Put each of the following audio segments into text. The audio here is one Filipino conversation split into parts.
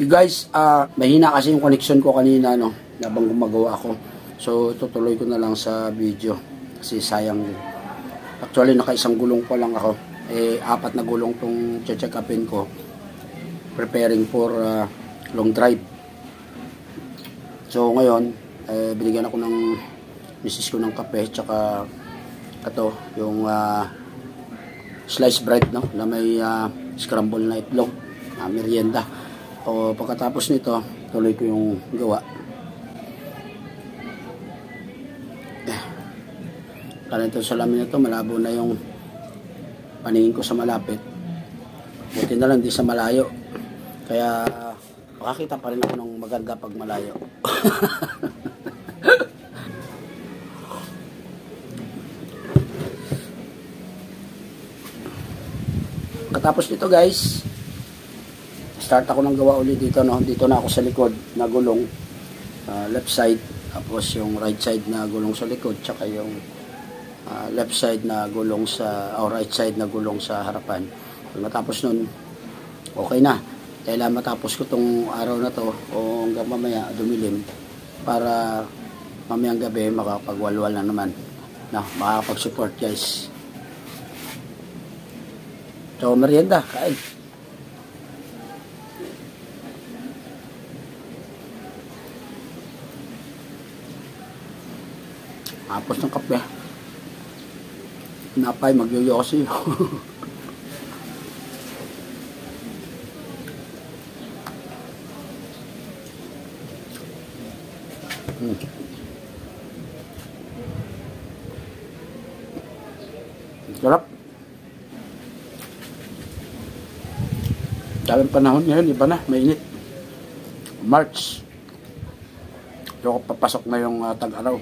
You guys, mahina kasi yung connection ko kanina, no, habang gumagawa ako. So, tutuloy ko na lang sa video kasi sayang din. Actually, naka-isang gulong pa lang ako. 4 na gulong tong check upin ko. Preparing for long drive. So, ngayon, binigyan ako ng misis ko ng kape, tsaka ito, yung sliced bread, no, na may scramble na itlog, merienda. O pagkatapos nito, tuloy ko yung gawa. Kaya itong salamin na ito, malabo na yung paningin ko sa malapit. Buti na lang di sa malayo. Kaya makakita pa rin ako ng maganda pag malayo. Katapos nito guys, start ako ng gawa ulit dito, no? Dito na ako sa likod na gulong, left side, tapos yung right side na gulong sa likod, tsaka yung left side na gulong sa, o right side na gulong sa harapan. Pag matapos nun, okay na. Kailangan matapos ko tong araw na to o hanggang mamaya dumilim para mamayang gabi makapagwalwal na naman, no? Makakapag-support guys. So merienda, kain. Tapos ng kape. Napay, magyoyosi. Sarap. Dalang panahon ngayon, iba na, mainit. March. So, papasok na yung tag-araw.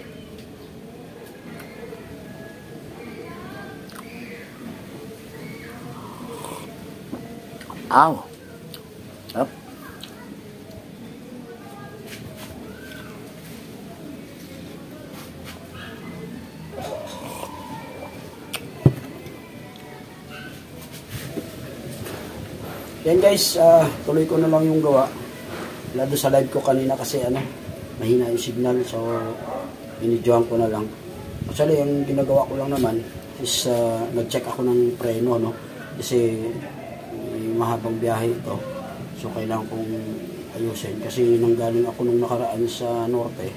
Aw. Sarap. Yan guys, tuloy ko na lang yung gawa. Lalo sa live ko kanina kasi mahina yung signal, so binidyohan ko na lang. Actually, yung ginagawa ko lang naman is nag-check ako ng preno, no? Kasi mahabang biyahe ito, so kailangan kong ayusin kasi nanggaling ako nung nakaraan sa norte,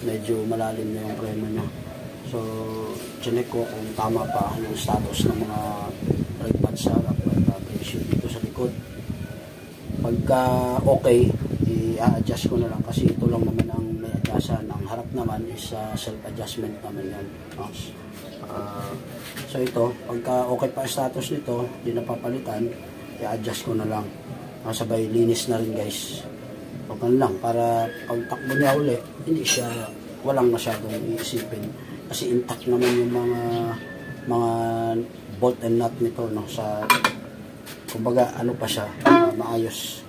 medyo malalim na yung preno niya. So chinek ko kung tama pa yung status ng mga brake pads sa harap at pressure dito sa likod. Pagka okay, i-adjust ko na lang kasi ito lang naman ang may adjustan. Ang harap naman is self-adjustment naman yan. So ito, pagka okay pa status nito, hindi napapalitan, i-adjust ko na lang. Sabay linis na rin guys. Pagkan lang, para pag takbo niya uli, hindi siya, walang masyadong iisipin. Kasi intact naman yung mga bolt and nut nito, no? Sa, kumbaga, ano pa siya, maayos.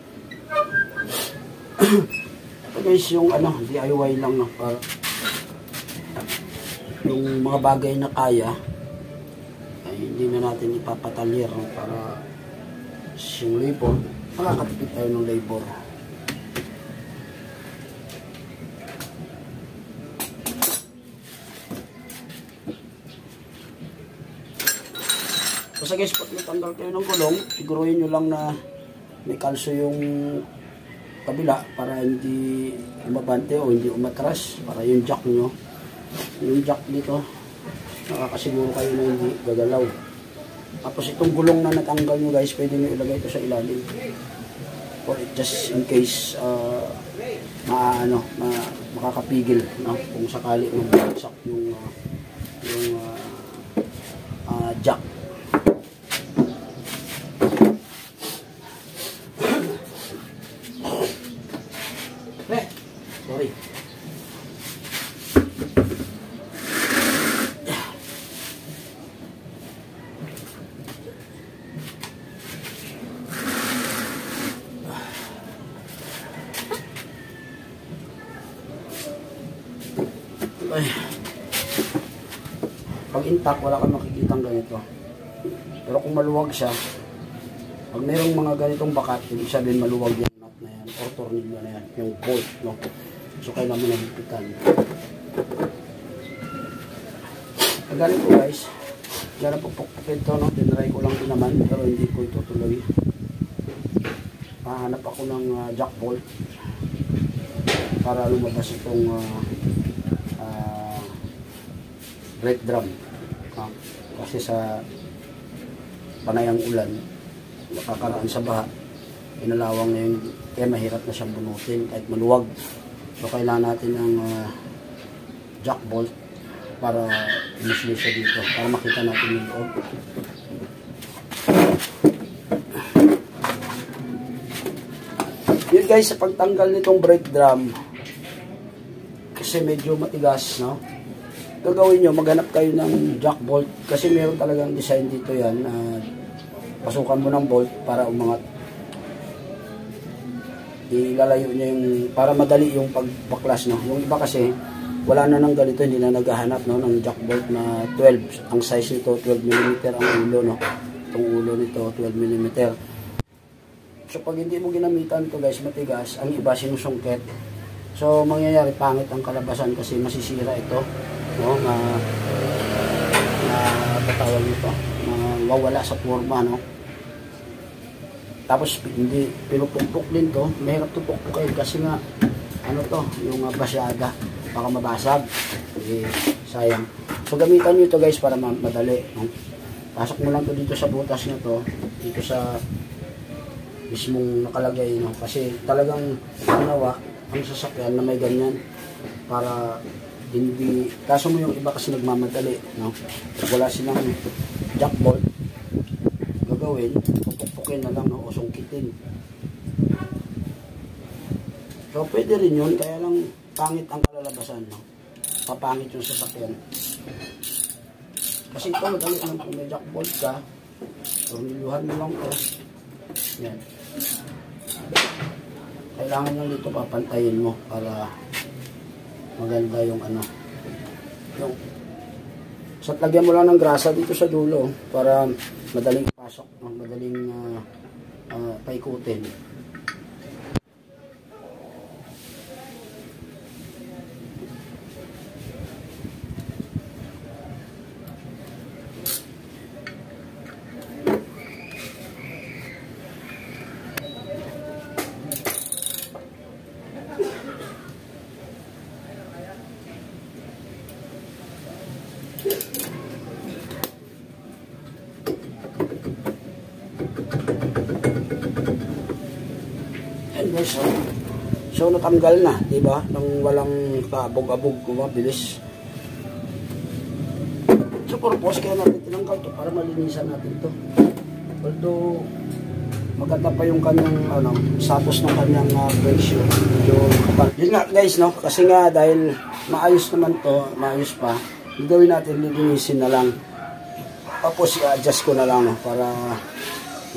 Ito guys, yung DIY lang, no? Para, yung mga bagay na kaya, ay hindi na natin ipapatalir, no? Para yung labor, makakatipid tayo ng labor. Basta guys, pag natanggal kayo ng gulong, siguruhin nyo lang na may kalso yung kabila para hindi umabante o hindi umatras, para yung jack nyo, yung jack dito, nakakasiguro kayo na hindi gagalaw. Tapos itong gulong na natanggal nyo guys, pwede nyo ilagay ito sa ilalim. Or just in case makakapigil, no? Kung sakali mabagsak yung jack. Sorry. Ay. Pag intact, wala kang makikitang ganito. Pero kung maluwag siya, pag mayroong mga ganitong bakat, ibig sabihin maluwag yung nut na yan. yan, or tornilyo na yan, yung bolt, no? So, kailangan mo na higpitan. Ganito guys, yan ang pupukpukin to, no? Tinry ko lang din naman, pero hindi ko ito tuloy. Hahanap ako ng jack bolt para lumabas itong brake drum. Kasi sa panayang ulan, nakakaraan sa baha, inalawang na yung, kaya mahirap na siyang bunutin kahit maluwag. So kailangan natin ng jack bolt para inisli siya dito, para makita natin yung loob. Yun guys, sa pagtanggal nitong brake drum, kasi medyo matigas, no? Gagawin nyo, maghanap kayo ng jack bolt, kasi meron talagang design dito yan. Pasukan mo ng bolt para umangat. Ilalayo nyo yung, para madali yung pagbaklas, no? Yung iba kasi, wala na ng ganito, hindi na naghahanap, no, ng jack bolt na 12. Ang size nito, 12mm ang ulo, no? Itong ulo nito, 12mm. So, pag hindi mo ginamitan to guys, matigas, ang iba sinusungkit. So, mangyayari, pangit ang kalabasan kasi masisira ito. No, tatawag nito, mawawala sa forma, no. Tapos hindi pinupukpok din to, mahirap to pukpukin kasi nga ano to, yung basyada, baka mabasag, sayang. So gamitan nyo ito guys para madali, no? Pasok mo lang to dito sa butas na to, dito sa mismong nakalagay, no? Kasi talagang ginawa ang sasakyan na may ganyan para hindi, kaso mo yung iba kasi nagmamadali, no? Wala silang jack bolt, gagawin, pupukpukin na lang, no? O sungkitin. So pwede rin yun, kaya lang pangit ang kalalabasan, no? Papangit yung sasakyan. Kasi ito, madali lang kung may jack bolt ka, tornilyuhan mo lang to. Yan. Kailangan lang dito papantayin mo para maganda yung ano, yung so lagyan mo lang ng grasa dito sa dulo para madaling pasok, madaling paikutin. So natanggal na, 'di ba? Nang walang kaabog-abog, mabilis. So purpose kaya natin tinanggal to para malinisan natin to. Although maganda pa yung kanyang ano, status ng kanyang pressure. Yun nga guys, no? Kasi nga dahil maayos naman to, maayos pa. Gagawin natin, lilinisin na lang. Tapos i-adjust ko na lang, no? Para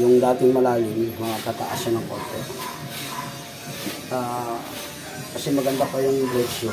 yung dating malalim, makakataas siya ng konti. Kasi maganda pa yung brake shoe.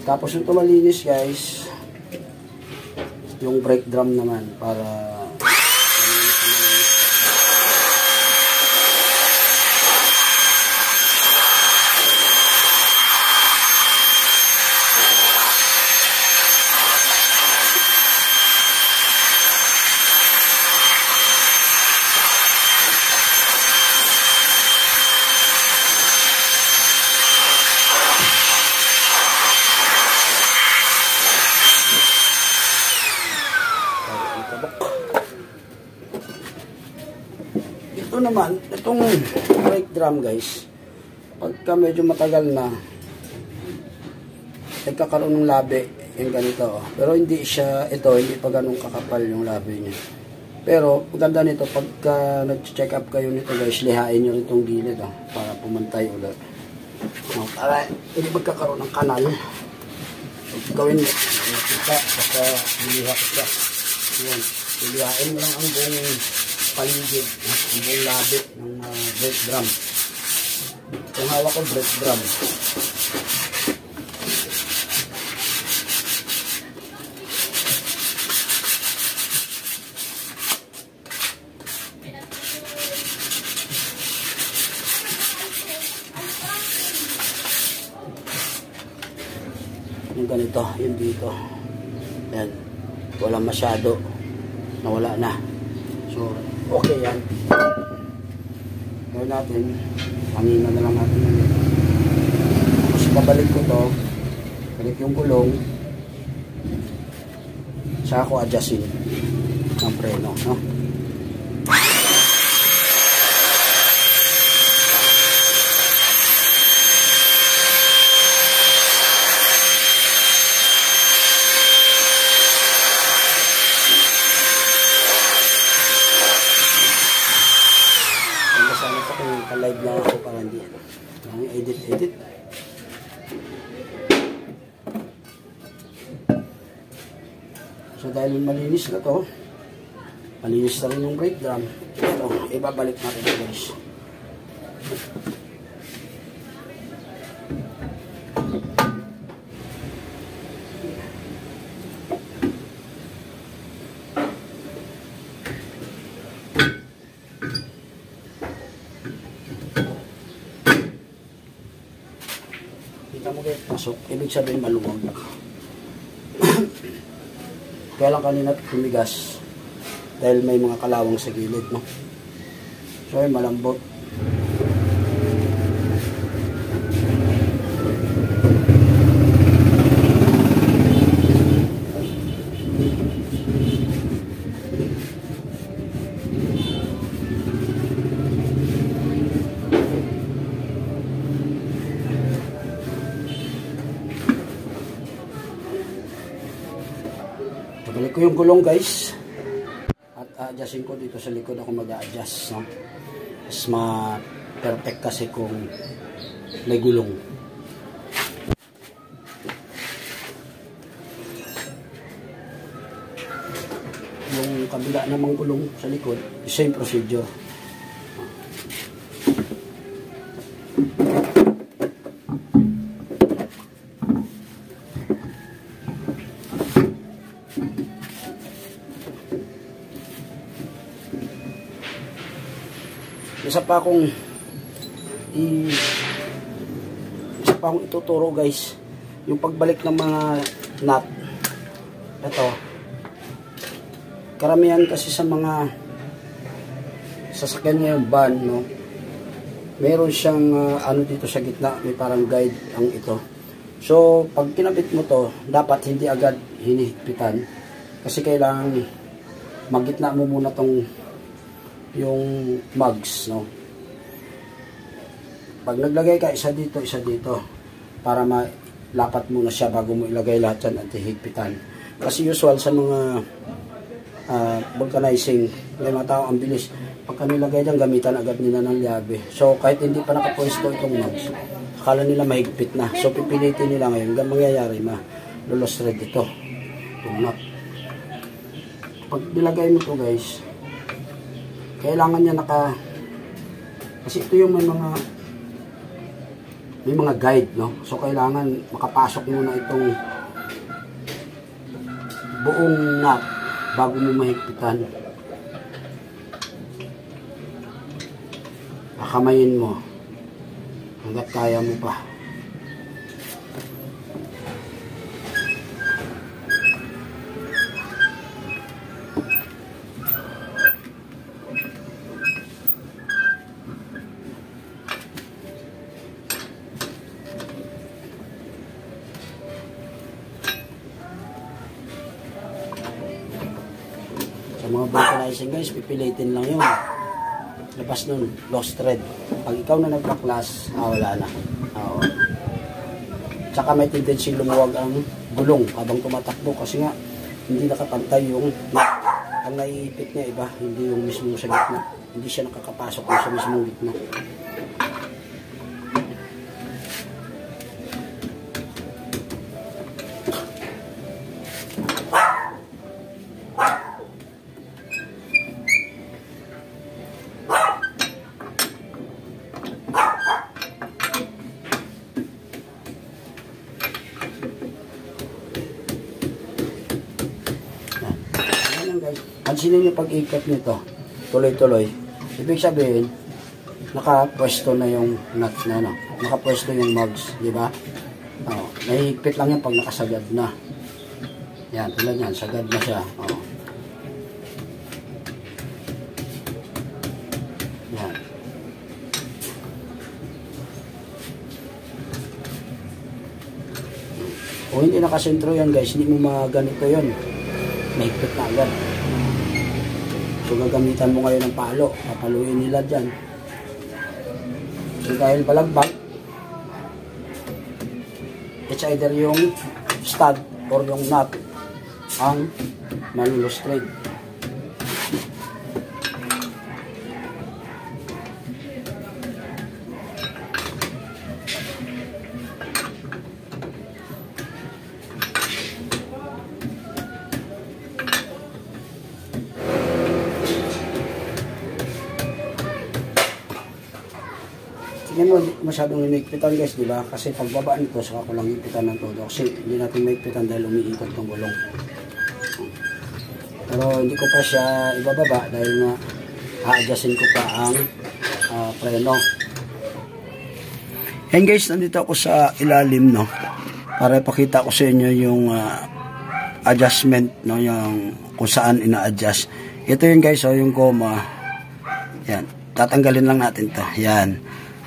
Tapos ito malinis guys, yung brake drum naman para ito naman, itong brake drum guys, pagka medyo matagal na, nagkakaroon ng labi, yung ganito. Pero hindi siya, ito, hindi pa ganun kakapal yung labi niya. Pero, maganda nito, pagka nag-check up kayo nito guys, lihain nyo itong gilid para pumantay ulit. No, para hindi magkakaroon ng kanal. So, gawin mo. Nakita, basta niliha ko siya. Yan. Ilihain mo lang ang buong paligid, ang buong labi ng brake drum. Itong hawak ko brake drum. Yung ganito, yung dito. Yan. Wala masyado. Nawala na. So, okay yan. Gawin natin. Kanina na lang natin yan. Tapos babalik ko to. Balik yung gulong. Saka ko adjustin ng preno. No? Sana pa kung ka-live lang ako para hindi edit. So dahil malinis na to, malinis na rin yung brake drum. Ito, ibabalik natin ito guys. Kita mo guys, pasok. Ibig sabihin maluwag. Kaya lang kanina tumigas. Dahil may mga kalawang sa gilid, no? So, ay malambot. Balik ko yung gulong guys. At adjustin ko dito sa likod ako mag-a-adjust. No? Mas ma-perfect kasi kung may gulong. Yung kabila namang gulong sa likod, same procedure. Isa pa akong ituturo guys, yung pagbalik ng mga nut. Ito, karamihan kasi sa mga sasakyan ngayon van, no, meron siyang ano dito sa gitna, may parang guide ang ito. So pag kinabit mo to, dapat hindi agad hinihigpitan kasi kailangan magitna mo muna tong yung mugs, no? Pag naglagay ka isa dito para malapat muna siya bago mo ilagay lahat yan at hihigpitan. Kasi usual sa mga vulcanizing, may mga tao ang bilis. Pagka nilagay dyan, gamitan agad nila ng liabe. So kahit hindi pa nakapwesto itong mugs, akala nila mahigpit na. So pipilitin nila ngayon, hanggang mangyayari lulos thread ito. Yung nut. Pag nilagay mo to guys, kailangan niya kasi ito yung may mga guide, no? So kailangan makapasok muna itong buong nut bago mo mahigpitan. Kakamayin mo hanggat kaya mo pa. Sa mga vulcanizing guys, pipilitin lang yun. Labas nun, lost thread. Pag ikaw na nagpaklas, wala na. Tsaka may tendency lumuwag ang gulong habang tumatakbo kasi nga hindi nakapantay yung ang naiipit niya iba, hindi yung mismong sa gitna. Hindi siya nakakapasok sa mismong gitna. pansinin nyo pag-ikot nito, tuloy-tuloy. Ibig sabihin, nakapwesto na yung nut na, no? Nakapwesto yung mugs, di ba? Oh, nahihigpit lang yan pag nakasagad na. Yan, tulad yan, sagad na siya. Oh. Yan. Kung hindi nakasentro yan guys, hindi mo maganito yun. Mahigpit na agad. So gagamitan mo ngayon ng palo. Papaluin nila dyan. So dahil balagbag, it's either yung stud or yung nut ang malulustrate. Tingnan mo, masyadong lumikpitan guys, di ba? Kasi pagbaba nito, saka ko lang ipitan ng todo. Kasi hindi natin maikpitan dahil umiikot ng gulong. Pero hindi ko pa siya ibababa dahil nga a-adjustin ko pa ang preno. And guys, nandito ako sa ilalim, no? Para ipakita ko sa inyo yung adjustment, no? Yung kung saan ina-adjust. Ito yun guys, oh, yung goma. Yan. Tatanggalin lang natin to. Yan.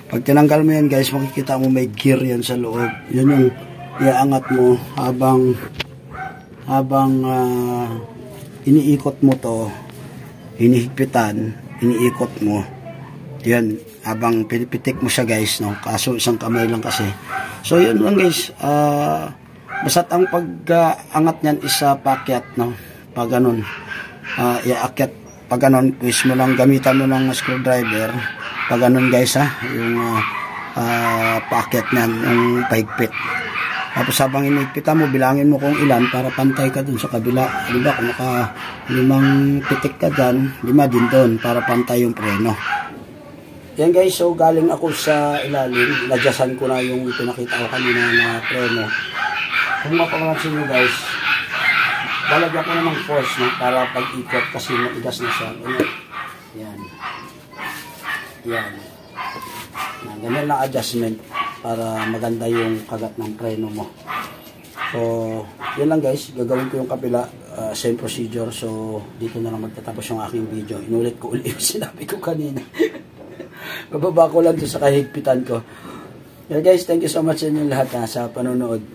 Pag tinanggal mo yan guys, makikita mo may gear yan sa loob. Yan yung iaangat mo habang iniikot mo to, hinihigpitan, iniikot mo. Yan, habang pinipitik mo siya guys, no? Kaso isang kamay lang kasi. So yun lang guys, basta't ang pag-angat niyan is paakyat, no? Pag ganun, iaakyat, pag ganun, twist mo lang, gamitan mo ng screwdriver. Pag ganun guys yung paakyat niyan, yung pahigpit. Tapos habang inigpitan mo, bilangin mo kung ilan para pantay ka dun sa kabila. Diba, kung naka 5 pitik ka dyan, 5 din dun para pantay yung preno. Yan guys, so galing ako sa ilalim, nadyasan ko na yung pinakita ko kanina na preno. Kung mapapansin nyo guys, balagyan ko na ng force, no, para pag-ikot kasi matigas na siya. Yan. Yan. Ganyan na adjustment para maganda yung kagat ng preno mo. So, yun lang guys. Gagawin ko yung kabila. Same procedure. So, dito na lang magtatapos yung aking video. Inulit ko ulit yung sinabi ko kanina. Bababa ko lang doon sa kahigpitan ko. Yeah guys, thank you so much sa inyo lahat sa panonood.